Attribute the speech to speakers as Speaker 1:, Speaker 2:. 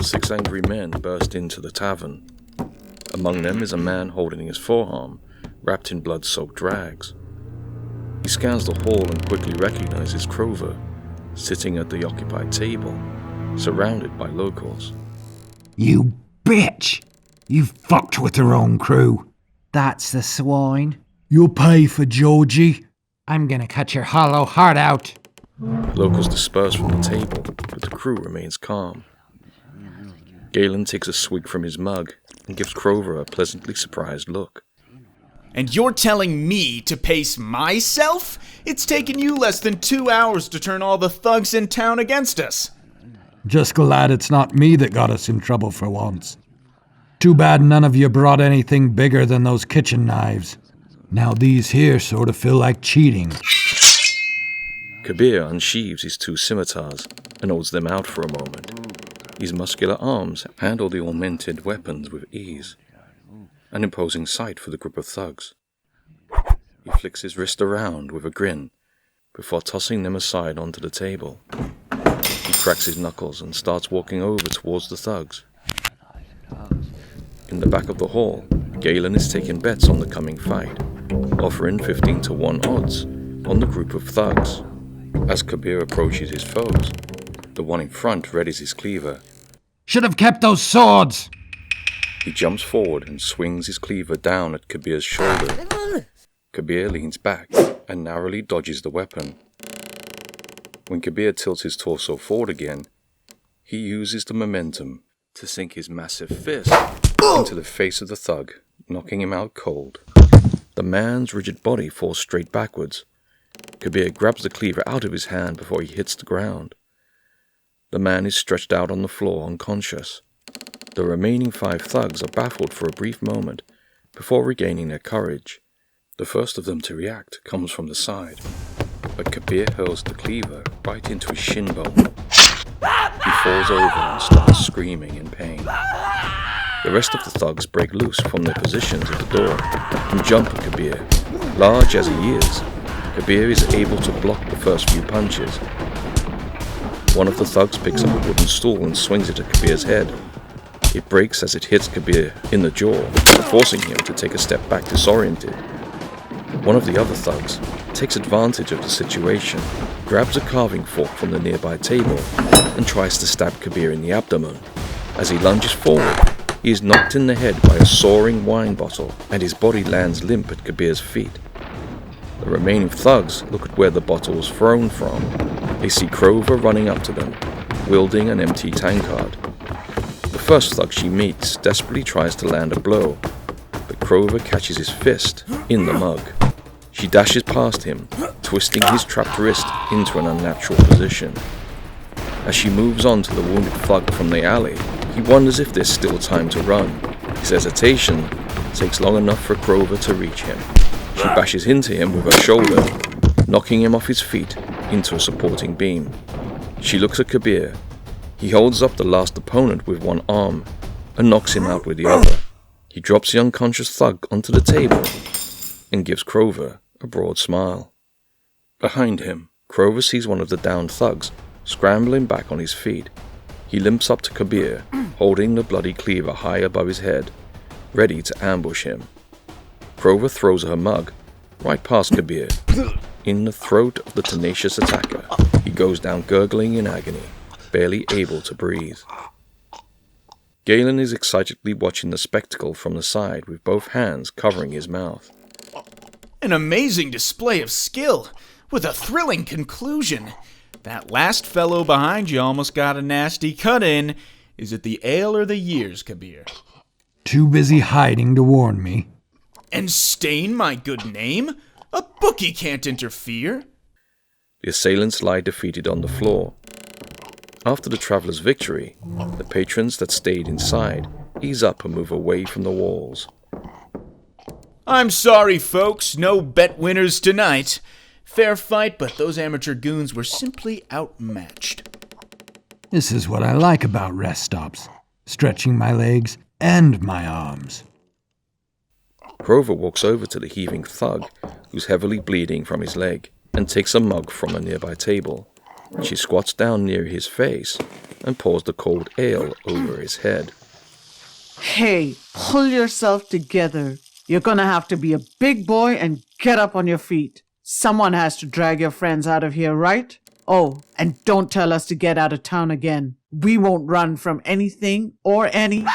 Speaker 1: 6 angry men burst into the tavern. Among them is a man holding his forearm, wrapped in blood-soaked rags. He scans the hall and quickly recognizes Crover, sitting at the occupied table, surrounded by locals.
Speaker 2: You bitch! You fucked with the wrong crew.
Speaker 3: That's the swine.
Speaker 2: You'll pay for Georgie.
Speaker 3: I'm gonna cut your hollow heart out.
Speaker 1: Locals disperse from the table, but the crew remains calm. Galen takes a swig from his mug and gives Crover a pleasantly surprised look.
Speaker 4: And you're telling me to pace myself? It's taken you less than 2 hours to turn all the thugs in town against us.
Speaker 2: Just glad it's not me that got us in trouble for once. Too bad none of you brought anything bigger than those kitchen knives. Now these here sort of feel like cheating.
Speaker 1: Kabir unsheaves his 2 scimitars and holds them out for a moment. His muscular arms handle the augmented weapons with ease, an imposing sight for the group of thugs. He flicks his wrist around with a grin before tossing them aside onto the table. He cracks his knuckles and starts walking over towards the thugs. In the back of the hall, Galen is taking bets on the coming fight, offering 15-1 odds on the group of thugs. As Kabir approaches his foes, the one in front readies his cleaver.
Speaker 2: Should have kept those swords!
Speaker 1: He jumps forward and swings his cleaver down at Kabir's shoulder. Kabir leans back and narrowly dodges the weapon. When Kabir tilts his torso forward again, he uses the momentum to sink his massive fist into the face of the thug, knocking him out cold. The man's rigid body falls straight backwards. Kabir grabs the cleaver out of his hand before he hits the ground. The man is stretched out on the floor unconscious. The remaining 5 thugs are baffled for a brief moment before regaining their courage. The first of them to react comes from the side, but Kabir hurls the cleaver right into his shin bone. He falls over and starts screaming in pain. The rest of the thugs break loose from their positions at the door and jump at Kabir. Large as he is, Kabir is able to block the first few punches. One of the thugs picks up a wooden stool and swings it at Kabir's head. It breaks as it hits Kabir in the jaw, forcing him to take a step back disoriented. One of the other thugs takes advantage of the situation, grabs a carving fork from the nearby table, and tries to stab Kabir in the abdomen. As he lunges forward, he is knocked in the head by a soaring wine bottle, and his body lands limp at Kabir's feet. The remaining thugs look at where the bottle was thrown from. They see Crover running up to them, wielding an empty tankard. The first thug she meets desperately tries to land a blow, but Crover catches his fist in the mug. She dashes past him, twisting his trapped wrist into an unnatural position. As she moves on to the wounded thug from the alley, he wonders if there's still time to run. His hesitation takes long enough for Crover to reach him. She bashes into him with her shoulder, knocking him off his feet into a supporting beam. She looks at Kabir. He holds up the last opponent with one arm and knocks him out with the other. He drops the unconscious thug onto the table and gives Crover a broad smile. Behind him, Crover sees one of the downed thugs scrambling back on his feet. He limps up to Kabir, holding the bloody cleaver high above his head, ready to ambush him. Crover throws her mug right past Kabir, in the throat of the tenacious attacker. He goes down gurgling in agony, barely able to breathe. Galen is excitedly watching the spectacle from the side with both hands covering his mouth.
Speaker 4: An amazing display of skill, with a thrilling conclusion. That last fellow behind you almost got a nasty cut in. Is it the ale or the years, Kabir?
Speaker 2: Too busy hiding to warn me.
Speaker 4: And stain my good name? A bookie can't interfere.
Speaker 1: The assailants lie defeated on the floor. After the traveler's victory, the patrons that stayed inside ease up and move away from the walls.
Speaker 4: I'm sorry, folks, no bet winners tonight. Fair fight, but those amateur goons were simply outmatched.
Speaker 2: This is what I like about rest stops. Stretching my legs and my arms.
Speaker 1: Crover walks over to the heaving thug, who's heavily bleeding from his leg, and takes a mug from a nearby table. She squats down near his face and pours the cold ale over his head.
Speaker 5: Hey, pull yourself together. You're gonna have to be a big boy and get up on your feet. Someone has to drag your friends out of here, right? Oh, and don't tell us to get out of town again. We won't run from anything or any...